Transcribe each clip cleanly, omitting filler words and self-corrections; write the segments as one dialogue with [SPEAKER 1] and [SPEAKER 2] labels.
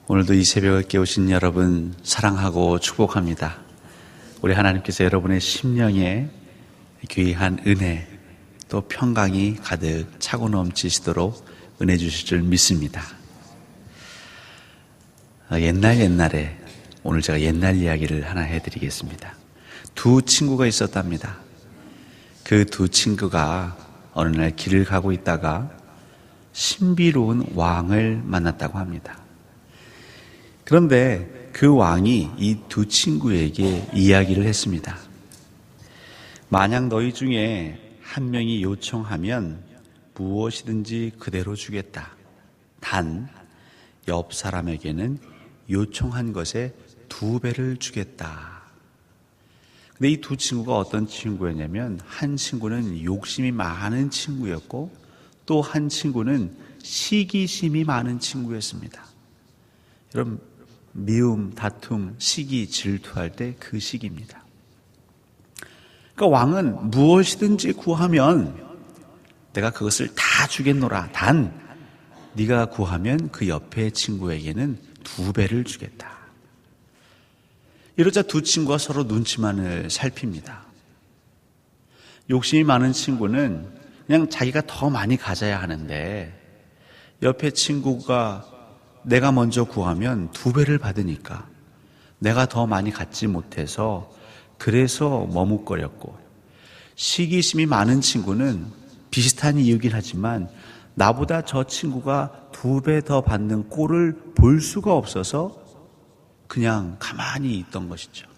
[SPEAKER 1] 오늘도 이 새벽을 깨우신 여러분 사랑하고 축복합니다. 우리 하나님께서 여러분의 심령에 귀한 은혜 또 평강이 가득 차고 넘치시도록 은혜 주실 줄 믿습니다. 옛날에 오늘 제가 옛날 이야기를 하나 해드리겠습니다. 두 친구가 있었답니다. 그 두 친구가 어느 날 길을 가고 있다가 신비로운 왕을 만났다고 합니다. 그런데 그 왕이 이 두 친구에게 이야기를 했습니다. 만약 너희 중에 한 명이 요청하면 무엇이든지 그대로 주겠다. 단 옆 사람에게는 요청한 것의 2배를 주겠다. 근데 이 두 친구가 어떤 친구였냐면, 한 친구는 욕심이 많은 친구였고 또 한 친구는 시기심이 많은 친구였습니다. 여러분, 미움, 다툼, 시기, 질투할 때 그 시기입니다. 그러니까 왕은 무엇이든지 구하면 내가 그것을 다 주겠노라. 단 네가 구하면 그 옆에 친구에게는 2배를 주겠다. 이러자 두 친구가 서로 눈치만을 살핍니다. 욕심이 많은 친구는 그냥 자기가 더 많이 가져야 하는데, 옆에 친구가 내가 먼저 구하면 2배를 받으니까 내가 더 많이 갖지 못해서 그래서 머뭇거렸고, 시기심이 많은 친구는 비슷한 이유긴 하지만 나보다 저 친구가 2배 더 받는 꼴을 볼 수가 없어서 그냥 가만히 있던 것이죠.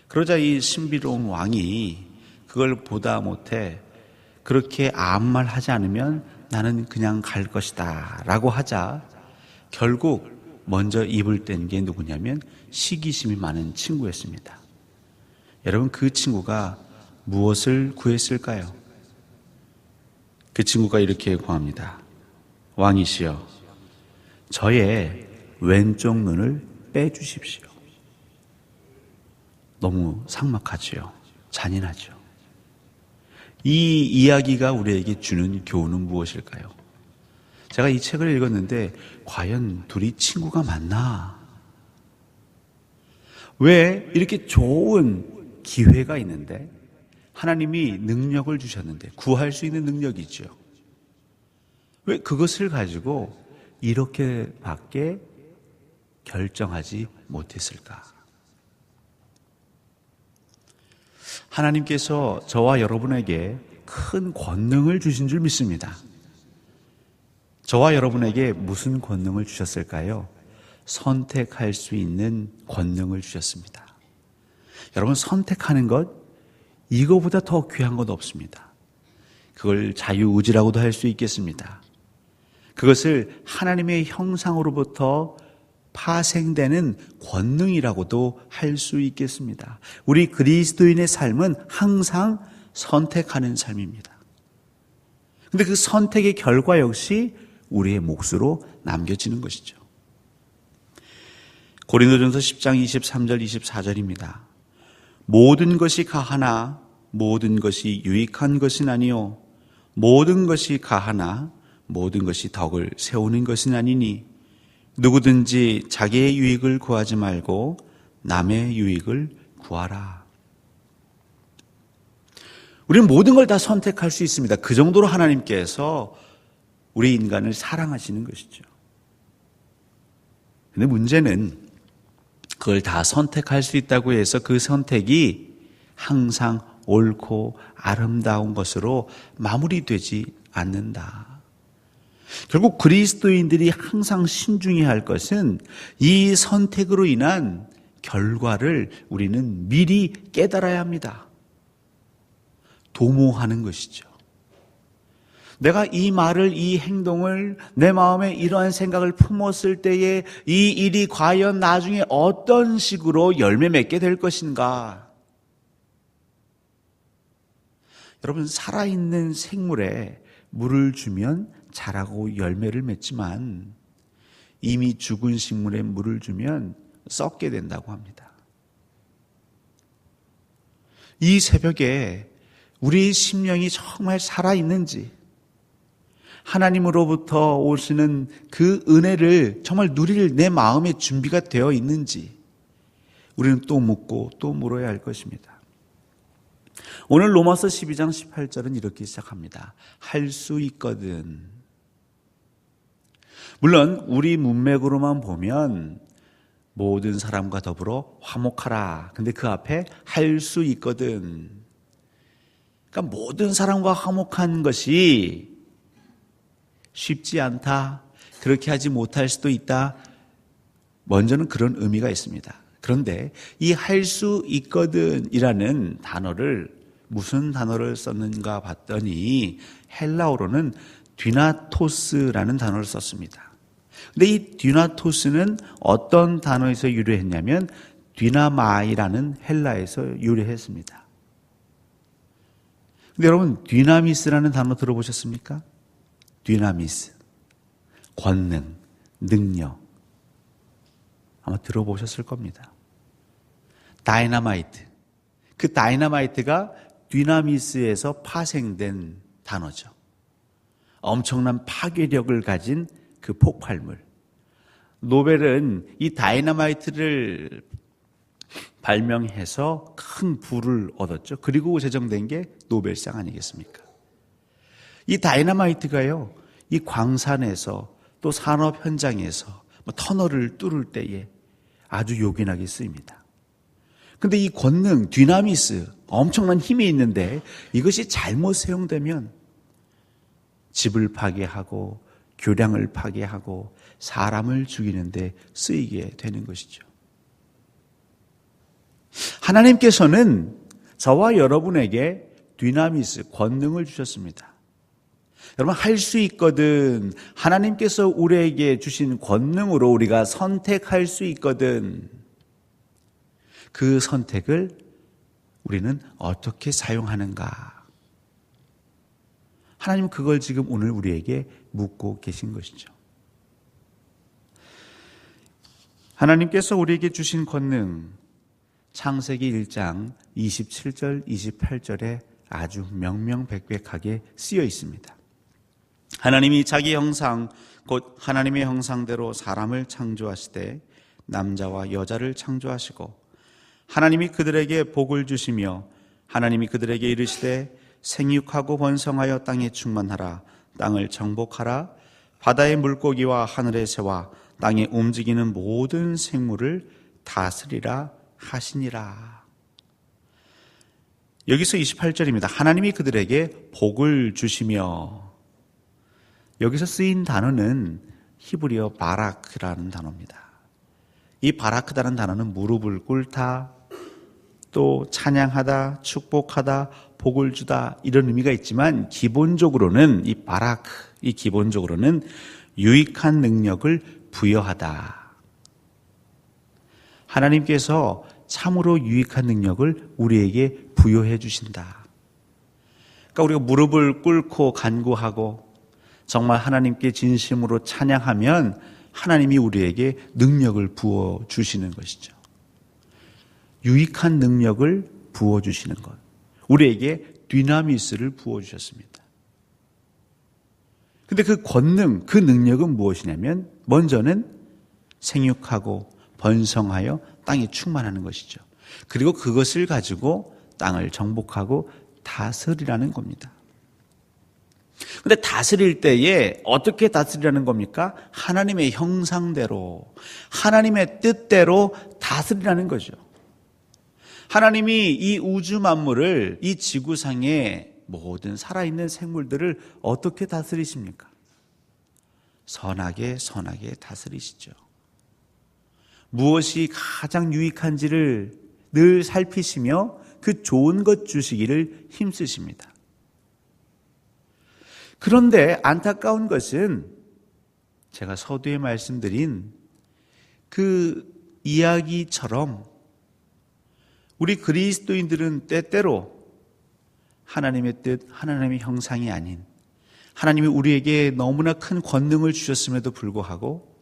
[SPEAKER 1] 그러자 이 신비로운 왕이 그걸 보다 못해 그렇게 아무 말 하지 않으면 나는 그냥 갈 것이다 라고 하자 결국 먼저 입을 뗀 게 누구냐면 시기심이 많은 친구였습니다. 여러분, 그 친구가 무엇을 구했을까요? 그 친구가 이렇게 구합니다. 왕이시여, 저의 왼쪽 눈을 빼주십시오. 너무 삭막하지요. 잔인하죠. 이 이야기가 우리에게 주는 교훈은 무엇일까요? 제가 이 책을 읽었는데 과연 둘이 친구가 맞나? 왜 이렇게 좋은 기회가 있는데, 하나님이 능력을 주셨는데, 구할 수 있는 능력이죠. 왜 그것을 가지고 이렇게밖에 결정하지 못했을까? 하나님께서 저와 여러분에게 큰 권능을 주신 줄 믿습니다. 저와 여러분에게 무슨 권능을 주셨을까요? 선택할 수 있는 권능을 주셨습니다. 여러분, 선택하는 것, 이거보다 더 귀한 것 없습니다. 그걸 자유의지라고도 할 수 있겠습니다. 그것을 하나님의 형상으로부터 파생되는 권능이라고도 할 수 있겠습니다. 우리 그리스도인의 삶은 항상 선택하는 삶입니다. 그런데 그 선택의 결과 역시 우리의 몫으로 남겨지는 것이죠. 고린도전서 10장 23절 24절입니다. 모든 것이 가하나 모든 것이 유익한 것은 아니요 모든 것이 가하나 모든 것이 덕을 세우는 것은 아니니 누구든지 자기의 유익을 구하지 말고 남의 유익을 구하라. 우리는 모든 걸 다 선택할 수 있습니다. 그 정도로 하나님께서 우리 인간을 사랑하시는 것이죠. 그런데 문제는 그걸 다 선택할 수 있다고 해서 그 선택이 항상 옳고 아름다운 것으로 마무리되지 않는다. 결국 그리스도인들이 항상 신중해야 할 것은 이 선택으로 인한 결과를 우리는 미리 깨달아야 합니다. 도모하는 것이죠. 내가 이 말을, 이 행동을, 내 마음에 이러한 생각을 품었을 때에 이 일이 과연 나중에 어떤 식으로 열매 맺게 될 것인가? 여러분, 살아있는 생물에 물을 주면 자라고 열매를 맺지만 이미 죽은 식물에 물을 주면 썩게 된다고 합니다. 이 새벽에 우리의 심령이 정말 살아있는지, 하나님으로부터 오시는 그 은혜를 정말 누릴 내 마음의 준비가 되어 있는지 우리는 또 묻고 또 물어야 할 것입니다. 오늘 로마서 12장 18절은 이렇게 시작합니다. 할 수 있거든. 물론 우리 문맥으로만 보면 모든 사람과 더불어 화목하라. 근데 그 앞에 할 수 있거든. 그러니까 모든 사람과 화목한 것이 쉽지 않다. 그렇게 하지 못할 수도 있다. 먼저는 그런 의미가 있습니다. 그런데 이 할 수 있거든 이라는 단어를 무슨 단어를 썼는가 봤더니 헬라어로는 듀나토스라는 단어를 썼습니다. 근데 이 듀나토스는 어떤 단어에서 유래했냐면 듀나마이라는 헬라에서 유래했습니다. 근데 여러분 듀나미스라는 단어 들어보셨습니까? 듀나미스, 권능, 능력 아마 들어보셨을 겁니다. 다이너마이트, 그 다이너마이트가 듀나미스에서 파생된 단어죠. 엄청난 파괴력을 가진 그 폭발물. 노벨은 이 다이너마이트를 발명해서 큰 부를 얻었죠. 그리고 제정된 게 노벨상 아니겠습니까? 이 다이너마이트가요, 이 광산에서 또 산업 현장에서 터널을 뚫을 때에 아주 요긴하게 쓰입니다. 근데 이 권능, 듀나미스, 엄청난 힘이 있는데 이것이 잘못 사용되면 집을 파괴하고 교량을 파괴하고 사람을 죽이는데 쓰이게 되는 것이죠. 하나님께서는 저와 여러분에게 듀나미스, 권능을 주셨습니다. 여러분 할 수 있거든. 하나님께서 우리에게 주신 권능으로 우리가 선택할 수 있거든. 그 선택을 우리는 어떻게 사용하는가? 하나님은 그걸 지금 오늘 우리에게 묻고 계신 것이죠. 하나님께서 우리에게 주신 권능, 창세기 1장 27절, 28절에 아주 명명백백하게 쓰여 있습니다. 하나님이 자기 형상, 곧 하나님의 형상대로 사람을 창조하시되 남자와 여자를 창조하시고 하나님이 그들에게 복을 주시며 하나님이 그들에게 이르시되 생육하고 번성하여 땅에 충만하라. 땅을 정복하라. 바다의 물고기와 하늘의 새와 땅에 움직이는 모든 생물을 다스리라 하시니라. 여기서 28절입니다. 하나님이 그들에게 복을 주시며, 여기서 쓰인 단어는 히브리어 바라크라는 단어입니다. 이 바라크다는 단어는 무릎을 꿇다, 또 찬양하다, 축복하다, 복을 주다 이런 의미가 있지만 기본적으로는 이 바라크, 이 기본적으로는 유익한 능력을 부여하다. 하나님께서 참으로 유익한 능력을 우리에게 부여해 주신다. 그러니까 우리가 무릎을 꿇고 간구하고 정말 하나님께 진심으로 찬양하면 하나님이 우리에게 능력을 부어 주시는 것이죠. 유익한 능력을 부어 주시는 것. 우리에게 듀나미스를 부어 주셨습니다. 근데 그 권능, 그 능력은 무엇이냐면 먼저는 생육하고 번성하여 땅에 충만하는 것이죠. 그리고 그것을 가지고 땅을 정복하고 다스리라는 겁니다. 근데 다스릴 때에 어떻게 다스리라는 겁니까? 하나님의 형상대로, 하나님의 뜻대로 다스리라는 거죠. 하나님이 이 우주 만물을, 이 지구상의 모든 살아있는 생물들을 어떻게 다스리십니까? 선하게 다스리시죠. 무엇이 가장 유익한지를 늘 살피시며 그 좋은 것 주시기를 힘쓰십니다. 그런데 안타까운 것은 제가 서두에 말씀드린 그 이야기처럼 우리 그리스도인들은 때때로 하나님의 뜻, 하나님의 형상이 아닌, 하나님이 우리에게 너무나 큰 권능을 주셨음에도 불구하고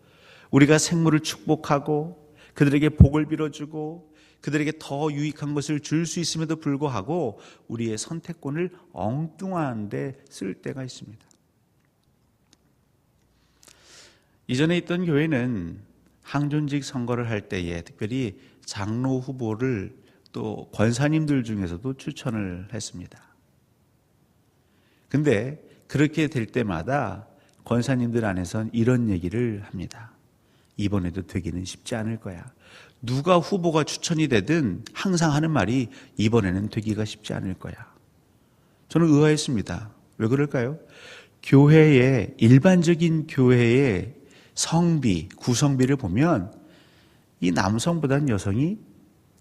[SPEAKER 1] 우리가 생물을 축복하고 그들에게 복을 빌어주고 그들에게 더 유익한 것을 줄 수 있음에도 불구하고 우리의 선택권을 엉뚱한 데 쓸 때가 있습니다. 이전에 있던 교회는 항존직 선거를 할 때에 특별히 장로 후보를 또 권사님들 중에서도 추천을 했습니다. 근데 그렇게 될 때마다 권사님들 안에선 이런 얘기를 합니다. 이번에도 되기는 쉽지 않을 거야. 누가 후보가 추천이 되든 항상 하는 말이 이번에는 되기가 쉽지 않을 거야. 저는 의아했습니다. 왜 그럴까요? 교회의 일반적인 교회의 성비, 구성비를 보면 이 남성보다는 여성이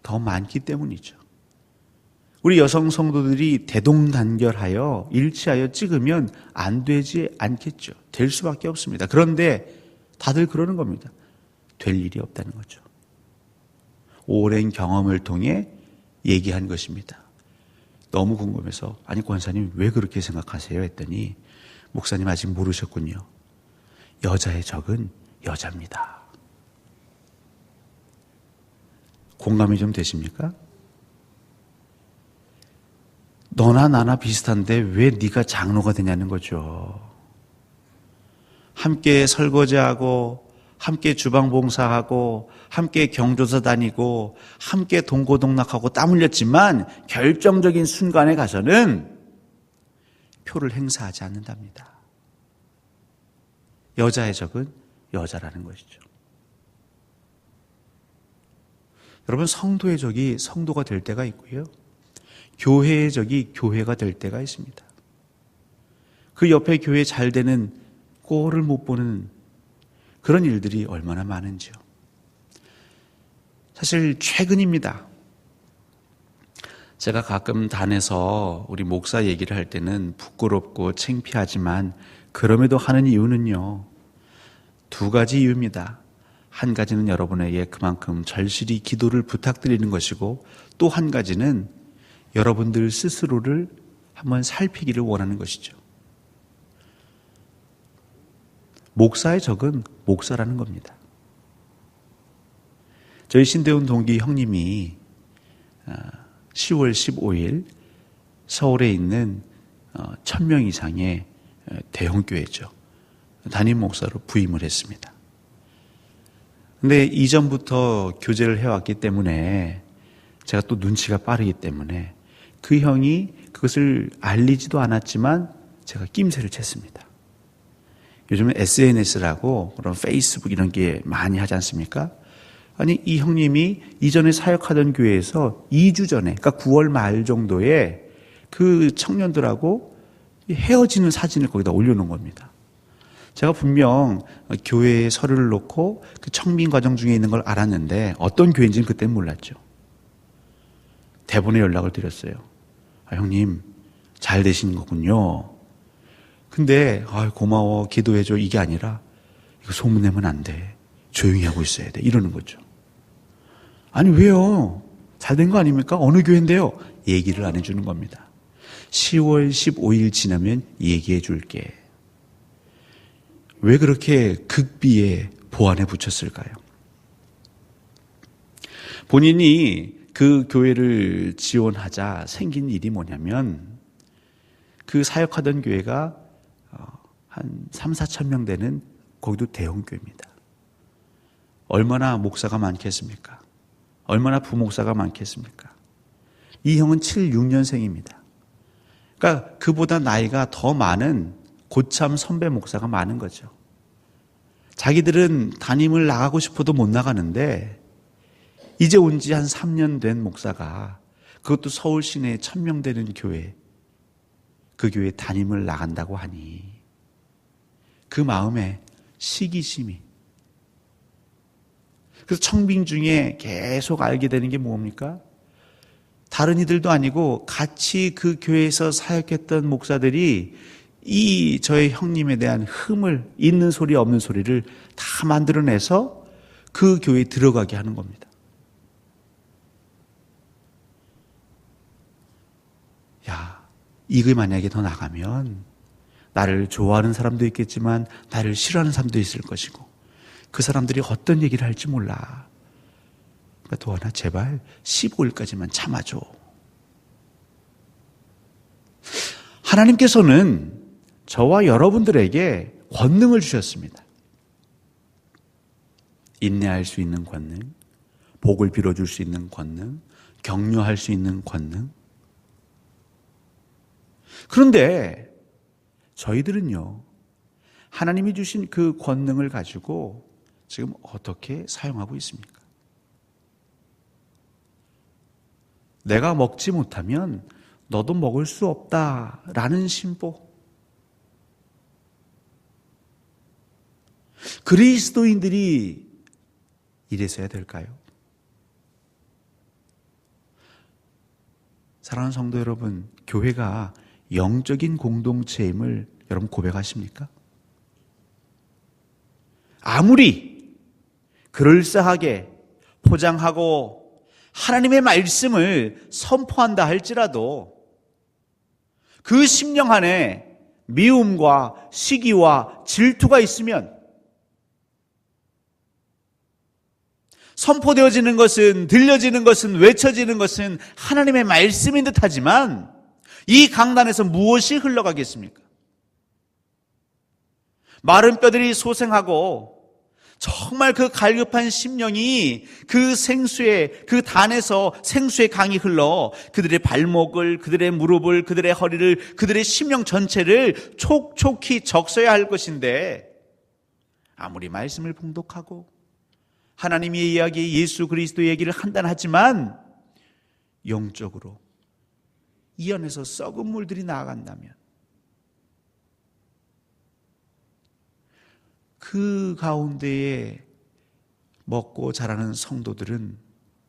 [SPEAKER 1] 더 많기 때문이죠. 우리 여성 성도들이 대동단결하여 일치하여 찍으면 안 되지 않겠죠. 될 수밖에 없습니다. 그런데 다들 그러는 겁니다. 될 일이 없다는 거죠. 오랜 경험을 통해 얘기한 것입니다. 너무 궁금해서 아니 권사님 왜 그렇게 생각하세요? 했더니 목사님 아직 모르셨군요. 여자의 적은 여자입니다. 공감이 좀 되십니까? 너나 나나 비슷한데 왜 네가 장로가 되냐는 거죠. 함께 설거지하고 함께 주방 봉사하고 함께 경조사 다니고 함께 동고동락하고 땀 흘렸지만 결정적인 순간에 가서는 표를 행사하지 않는답니다. 여자의 적은 여자라는 것이죠. 여러분, 성도의 적이 성도가 될 때가 있고요. 교회의 적이 교회가 될 때가 있습니다. 그 옆에 교회 잘 되는 꼴을 못 보는 그런 일들이 얼마나 많은지요. 사실 최근입니다. 제가 가끔 단에서 우리 목사 얘기를 할 때는 부끄럽고 창피하지만 그럼에도 하는 이유는요. 두 가지 이유입니다. 한 가지는 여러분에게 그만큼 절실히 기도를 부탁드리는 것이고 또 한 가지는 여러분들 스스로를 한번 살피기를 원하는 것이죠. 목사의 적은 목사라는 겁니다. 저희 신대원 동기 형님이 10월 15일 서울에 있는 1000명 이상의 대형교회죠. 담임 목사로 부임을 했습니다. 근데 이전부터 교제를 해왔기 때문에 제가 또 눈치가 빠르기 때문에 그 형이 그것을 알리지도 않았지만 제가 낌새를 챘습니다. 요즘은 SNS라고 그런 페이스북 이런 게 많이 하지 않습니까? 아니 이 형님이 이전에 사역하던 교회에서 2주 전에 그러니까 9월 말 정도에 그 청년들하고 헤어지는 사진을 거기다 올려놓은 겁니다. 제가 분명 교회에 서류를 놓고 그 청빙 과정 중에 있는 걸 알았는데 어떤 교회인지는 그때는 몰랐죠. 대본에 연락을 드렸어요. 형님 잘 되신 거군요. 근데 고마워 기도해줘 이게 아니라 이거 소문내면 안 돼. 조용히 하고 있어야 돼. 이러는 거죠. 아니 왜요? 잘 된 거 아닙니까? 어느 교회인데요? 얘기를 안 해주는 겁니다. 10월 15일 지나면 얘기해 줄게. 왜 그렇게 극비에 보안에 붙였을까요? 본인이 그 교회를 지원하자 생긴 일이 뭐냐면 그 사역하던 교회가 한 3, 4천 명 되는 거기도 대형교회입니다. 얼마나 목사가 많겠습니까? 얼마나 부목사가 많겠습니까? 이 형은 76년생입니다. 그러니까 그보다 나이가 더 많은 고참 선배 목사가 많은 거죠. 자기들은 담임을 나가고 싶어도 못 나가는데 이제 온 지 한 3년 된 목사가 그것도 서울 시내에 1000명 되는 교회 그 교회 담임을 나간다고 하니 그 마음에 시기심이 그래서 청빙 중에 계속 알게 되는 게 뭡니까? 다른 이들도 아니고 같이 그 교회에서 사역했던 목사들이 이 저의 형님에 대한 흠을 있는 소리 없는 소리를 다 만들어내서 그 교회에 들어가게 하는 겁니다. 야, 이게 만약에 더 나가면 나를 좋아하는 사람도 있겠지만 나를 싫어하는 사람도 있을 것이고 그 사람들이 어떤 얘기를 할지 몰라. 그러니까 도하나 제발 15일까지만 참아줘. 하나님께서는 저와 여러분들에게 권능을 주셨습니다. 인내할 수 있는 권능, 복을 빌어줄 수 있는 권능, 격려할 수 있는 권능. 그런데 저희들은요, 하나님이 주신 그 권능을 가지고 지금 어떻게 사용하고 있습니까? 내가 먹지 못하면 너도 먹을 수 없다라는 신보. 그리스도인들이 이래서야 될까요? 사랑하는 성도 여러분, 교회가 영적인 공동체임을 여러분 고백하십니까? 아무리 그럴싸하게 포장하고 하나님의 말씀을 선포한다 할지라도 그 심령 안에 미움과 시기와 질투가 있으면 선포되어지는 것은, 들려지는 것은, 외쳐지는 것은 하나님의 말씀인 듯하지만 이 강단에서 무엇이 흘러가겠습니까? 마른 뼈들이 소생하고 정말 그 갈급한 심령이 그 생수의, 그 단에서 생수의 강이 흘러 그들의 발목을, 그들의 무릎을, 그들의 허리를, 그들의 심령 전체를 촉촉히 적셔야 할 것인데 아무리 말씀을 봉독하고 하나님의 이야기, 예수 그리스도 얘기를 한단 하지만 영적으로 이 안에서 썩은 물들이 나아간다면 그 가운데에 먹고 자라는 성도들은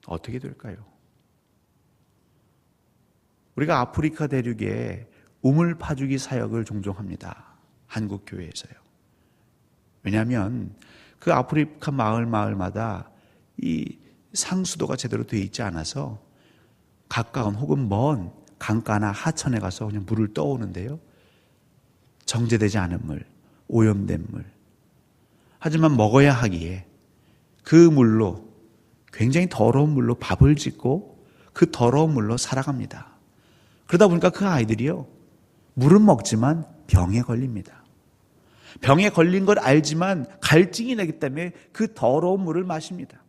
[SPEAKER 1] 어떻게 될까요? 우리가 아프리카 대륙에 우물 파주기 사역을 종종 합니다. 한국 교회에서요. 왜냐하면 그 아프리카 마을마다 이 상수도가 제대로 되어 있지 않아서 가까운 혹은 먼 강가나 하천에 가서 그냥 물을 떠오는데요. 정제되지 않은 물, 오염된 물. 하지만 먹어야 하기에 그 물로, 굉장히 더러운 물로 밥을 짓고 그 더러운 물로 살아갑니다. 그러다 보니까 그 아이들이요, 물은 먹지만 병에 걸립니다. 병에 걸린 걸 알지만 갈증이 나기 때문에 그 더러운 물을 마십니다.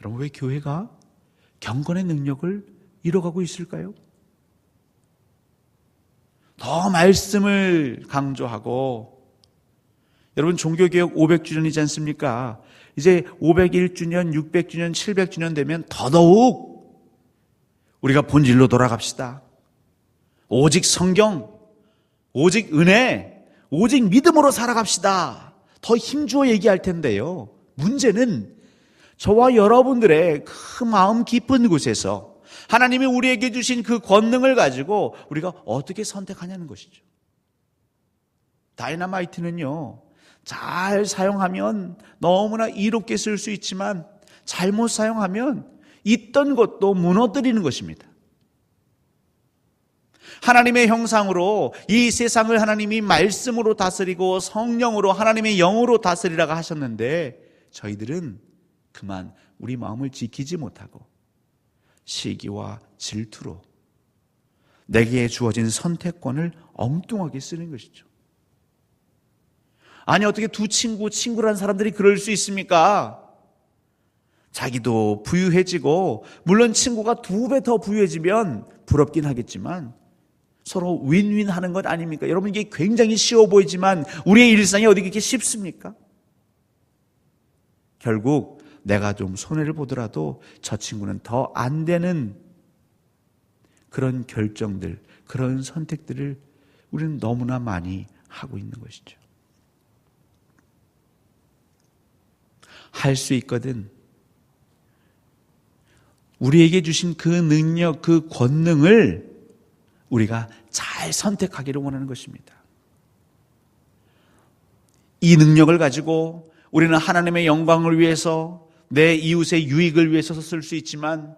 [SPEAKER 1] 여러분, 왜 교회가 경건의 능력을 잃어가고 있을까요? 더 말씀을 강조하고, 여러분 종교개혁 500주년이지 않습니까? 이제 501주년, 600주년, 700주년 되면 더더욱 우리가 본질로 돌아갑시다. 오직 성경, 오직 은혜, 오직 믿음으로 살아갑시다. 더 힘주어 얘기할 텐데요. 문제는 저와 여러분들의 그 마음 깊은 곳에서 하나님이 우리에게 주신 그 권능을 가지고 우리가 어떻게 선택하냐는 것이죠. 다이너마이트는요, 잘 사용하면 너무나 이롭게 쓸 수 있지만 잘못 사용하면 있던 것도 무너뜨리는 것입니다. 하나님의 형상으로 이 세상을 하나님이 말씀으로 다스리고 성령으로 하나님의 영으로 다스리라고 하셨는데 저희들은 그만 우리 마음을 지키지 못하고 시기와 질투로 내게 주어진 선택권을 엉뚱하게 쓰는 것이죠. 아니, 어떻게 두 친구란 사람들이 그럴 수 있습니까? 자기도 부유해지고, 물론 친구가 2배 더 부유해지면 부럽긴 하겠지만 서로 윈윈 하는 것 아닙니까? 여러분, 이게 굉장히 쉬워 보이지만 우리의 일상이 어디 그렇게 쉽습니까? 결국 내가 좀 손해를 보더라도 저 친구는 더 안 되는 그런 결정들, 그런 선택들을 우리는 너무나 많이 하고 있는 것이죠. 할 수 있거든. 우리에게 주신 그 능력, 그 권능을 우리가 잘 선택하기를 원하는 것입니다. 이 능력을 가지고 우리는 하나님의 영광을 위해서, 내 이웃의 유익을 위해서 쓸 수 있지만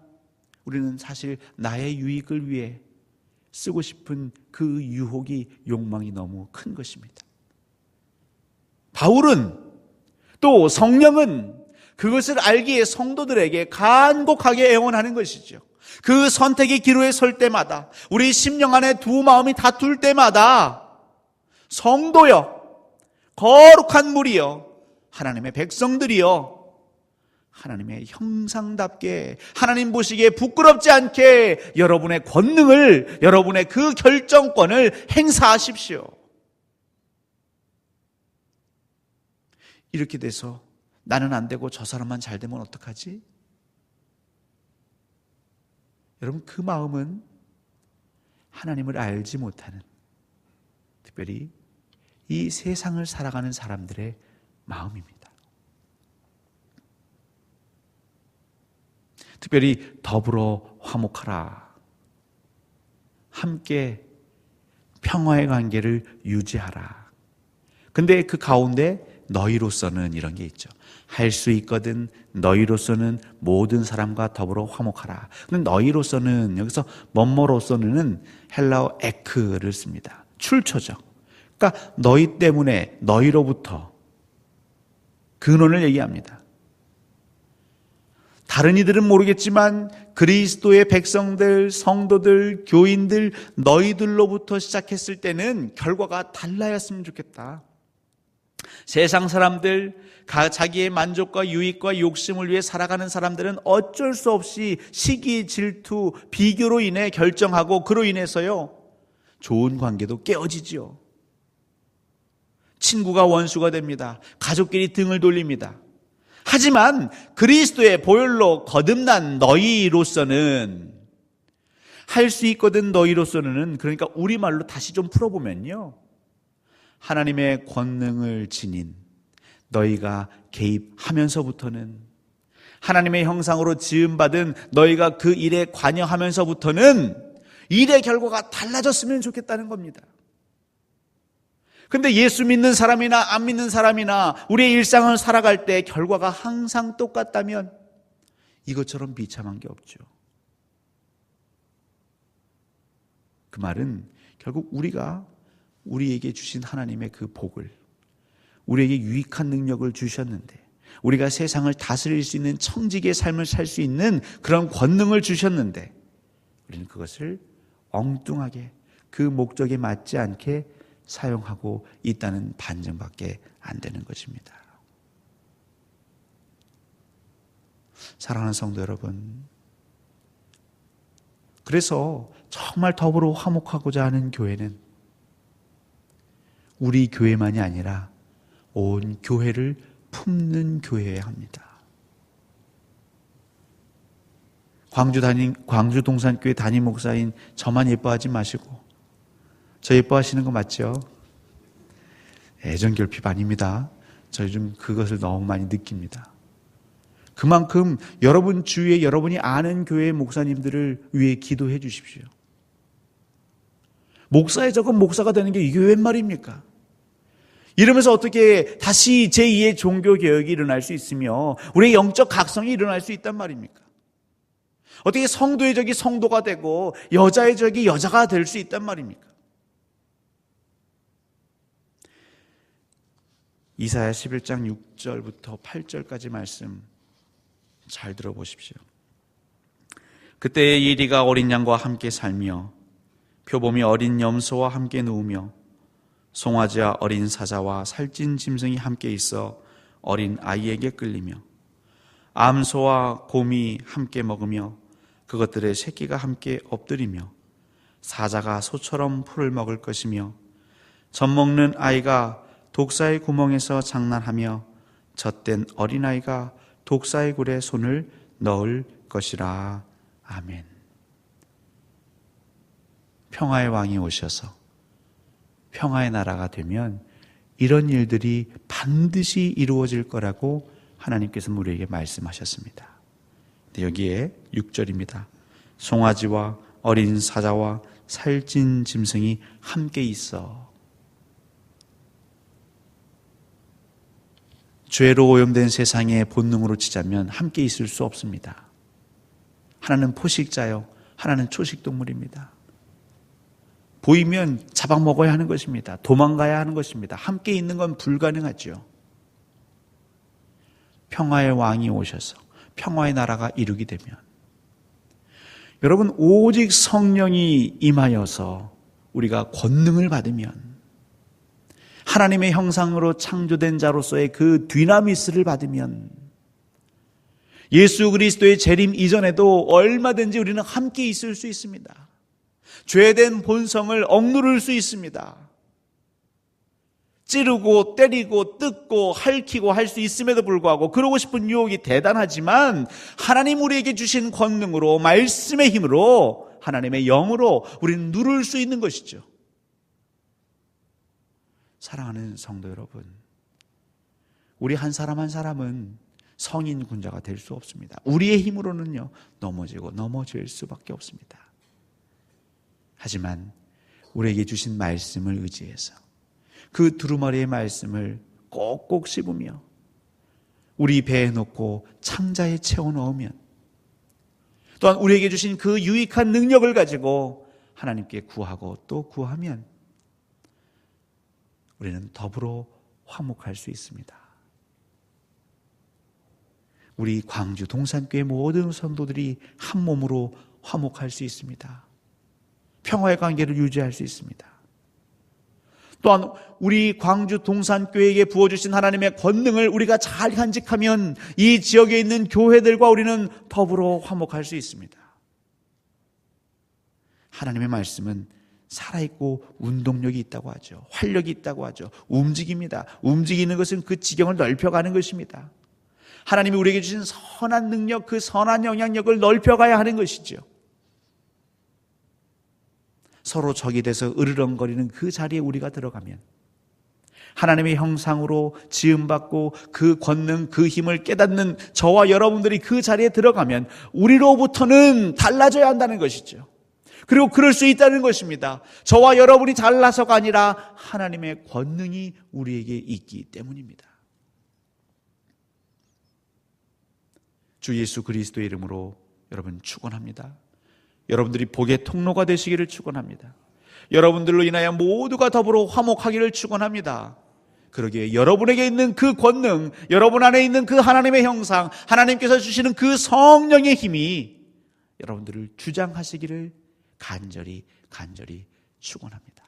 [SPEAKER 1] 우리는 사실 나의 유익을 위해 쓰고 싶은 그 유혹이, 욕망이 너무 큰 것입니다. 바울은, 또 성령은 그것을 알기에 성도들에게 간곡하게 애원하는 것이죠. 그 선택의 기로에 설 때마다, 우리 심령 안에 두 마음이 다툴 때마다 성도여, 거룩한 무리여, 하나님의 백성들이여, 하나님의 형상답게 하나님 보시기에 부끄럽지 않게 여러분의 권능을, 여러분의 그 결정권을 행사하십시오. 이렇게 돼서 나는 안 되고 저 사람만 잘 되면 어떡하지? 여러분, 그 마음은 하나님을 알지 못하는, 특별히 이 세상을 살아가는 사람들의 마음입니다. 특별히 더불어 화목하라, 함께 평화의 관계를 유지하라. 근데 그 가운데 너희로서는 이런 게 있죠. 할 수 있거든 너희로서는 모든 사람과 더불어 화목하라. 근데 너희로서는, 여기서 뭐뭐로서는 헬라어 에크를 씁니다. 출처죠. 그러니까 너희 때문에, 너희로부터 근원을 얘기합니다. 다른 이들은 모르겠지만 그리스도의 백성들, 성도들, 교인들, 너희들로부터 시작했을 때는 결과가 달라였으면 좋겠다. 세상 사람들, 자기의 만족과 유익과 욕심을 위해 살아가는 사람들은 어쩔 수 없이 시기, 질투, 비교로 인해 결정하고, 그로 인해서요, 좋은 관계도 깨어지지요. 친구가 원수가 됩니다. 가족끼리 등을 돌립니다. 하지만 그리스도의 보혈로 거듭난 너희로서는, 할 수 있거든 너희로서는, 그러니까 우리말로 다시 좀 풀어보면요, 하나님의 권능을 지닌 너희가 개입하면서부터는, 하나님의 형상으로 지음받은 너희가 그 일에 관여하면서부터는 일의 결과가 달라졌으면 좋겠다는 겁니다. 근데 예수 믿는 사람이나 안 믿는 사람이나 우리의 일상을 살아갈 때 결과가 항상 똑같다면 이것처럼 비참한 게 없죠. 그 말은 결국 우리가 우리에게 주신 하나님의 그 복을, 우리에게 유익한 능력을 주셨는데, 우리가 세상을 다스릴 수 있는 청지기의 삶을 살 수 있는 그런 권능을 주셨는데, 우리는 그것을 엉뚱하게 그 목적에 맞지 않게 사용하고 있다는 반증밖에 안 되는 것입니다. 사랑하는 성도 여러분, 그래서 정말 더불어 화목하고자 하는 교회는 우리 교회만이 아니라 온 교회를 품는 교회여야 합니다. 광주 동산교회 담임 목사인 저만 예뻐하지 마시고, 저 예뻐하시는 거 맞죠? 애정 결핍 아닙니다. 저 요즘 그것을 너무 많이 느낍니다. 그만큼 여러분 주위에 여러분이 아는 교회 목사님들을 위해 기도해 주십시오. 목사의 적은 목사가 되는 게 이게 웬 말입니까? 이러면서 어떻게 다시 제2의 종교개혁이 일어날 수 있으며 우리의 영적 각성이 일어날 수 있단 말입니까? 어떻게 성도의 적이 성도가 되고 여자의 적이 여자가 될 수 있단 말입니까? 이사야 11장 6절부터 8절까지 말씀 잘 들어보십시오. 그때의 이리가 어린 양과 함께 살며 표범이 어린 염소와 함께 누우며 송아지와 어린 사자와 살찐 짐승이 함께 있어 어린 아이에게 끌리며 암소와 곰이 함께 먹으며 그것들의 새끼가 함께 엎드리며 사자가 소처럼 풀을 먹을 것이며 젖 먹는 아이가 독사의 구멍에서 장난하며 젖된 어린아이가 독사의 굴에 손을 넣을 것이라. 아멘. 평화의 왕이 오셔서 평화의 나라가 되면 이런 일들이 반드시 이루어질 거라고 하나님께서 우리에게 말씀하셨습니다. 여기에 6절입니다. 송아지와 어린 사자와 살찐 짐승이 함께 있어. 죄로 오염된 세상의 본능으로 치자면 함께 있을 수 없습니다. 하나는 포식자요, 하나는 초식동물입니다. 보이면 잡아먹어야 하는 것입니다. 도망가야 하는 것입니다. 함께 있는 건 불가능하죠. 평화의 왕이 오셔서 평화의 나라가 이루게 되면, 여러분, 오직 성령이 임하여서 우리가 권능을 받으면, 하나님의 형상으로 창조된 자로서의 그 디나미스를 받으면 예수 그리스도의 재림 이전에도 얼마든지 우리는 함께 있을 수 있습니다. 죄된 본성을 억누를 수 있습니다. 찌르고 때리고 뜯고 핥히고 할 수 있음에도 불구하고 그러고 싶은 유혹이 대단하지만 하나님 우리에게 주신 권능으로, 말씀의 힘으로, 하나님의 영으로 우리는 누를 수 있는 것이죠. 사랑하는 성도 여러분, 우리 한 사람 한 사람은 성인 군자가 될 수 없습니다. 우리의 힘으로는요, 넘어지고 넘어질 수밖에 없습니다. 하지만 우리에게 주신 말씀을 의지해서 그 두루마리의 말씀을 꼭꼭 씹으며 우리 배에 넣고 창자에 채워 넣으면, 또한 우리에게 주신 그 유익한 능력을 가지고 하나님께 구하고 또 구하면 우리는 더불어 화목할 수 있습니다. 우리 광주 동산교회 모든 성도들이 한 몸으로 화목할 수 있습니다. 평화의 관계를 유지할 수 있습니다. 또한 우리 광주 동산교회에게 부어주신 하나님의 권능을 우리가 잘 간직하면 이 지역에 있는 교회들과 우리는 더불어 화목할 수 있습니다. 하나님의 말씀은 살아있고 운동력이 있다고 하죠. 활력이 있다고 하죠. 움직입니다. 움직이는 것은 그 지경을 넓혀가는 것입니다. 하나님이 우리에게 주신 선한 능력, 그 선한 영향력을 넓혀가야 하는 것이죠. 서로 적이 돼서 으르렁거리는 그 자리에 우리가 들어가면 하나님의 형상으로 지음받고 그 권능, 그 힘을 깨닫는 저와 여러분들이 그 자리에 들어가면 우리로부터는 달라져야 한다는 것이죠. 그리고 그럴 수 있다는 것입니다. 저와 여러분이 잘나서가 아니라 하나님의 권능이 우리에게 있기 때문입니다. 주 예수 그리스도의 이름으로 여러분 축원합니다. 여러분들이 복의 통로가 되시기를 축원합니다. 여러분들로 인하여 모두가 더불어 화목하기를 축원합니다. 그러기에 여러분에게 있는 그 권능, 여러분 안에 있는 그 하나님의 형상, 하나님께서 주시는 그 성령의 힘이 여러분들을 주장하시기를 간절히 축원합니다.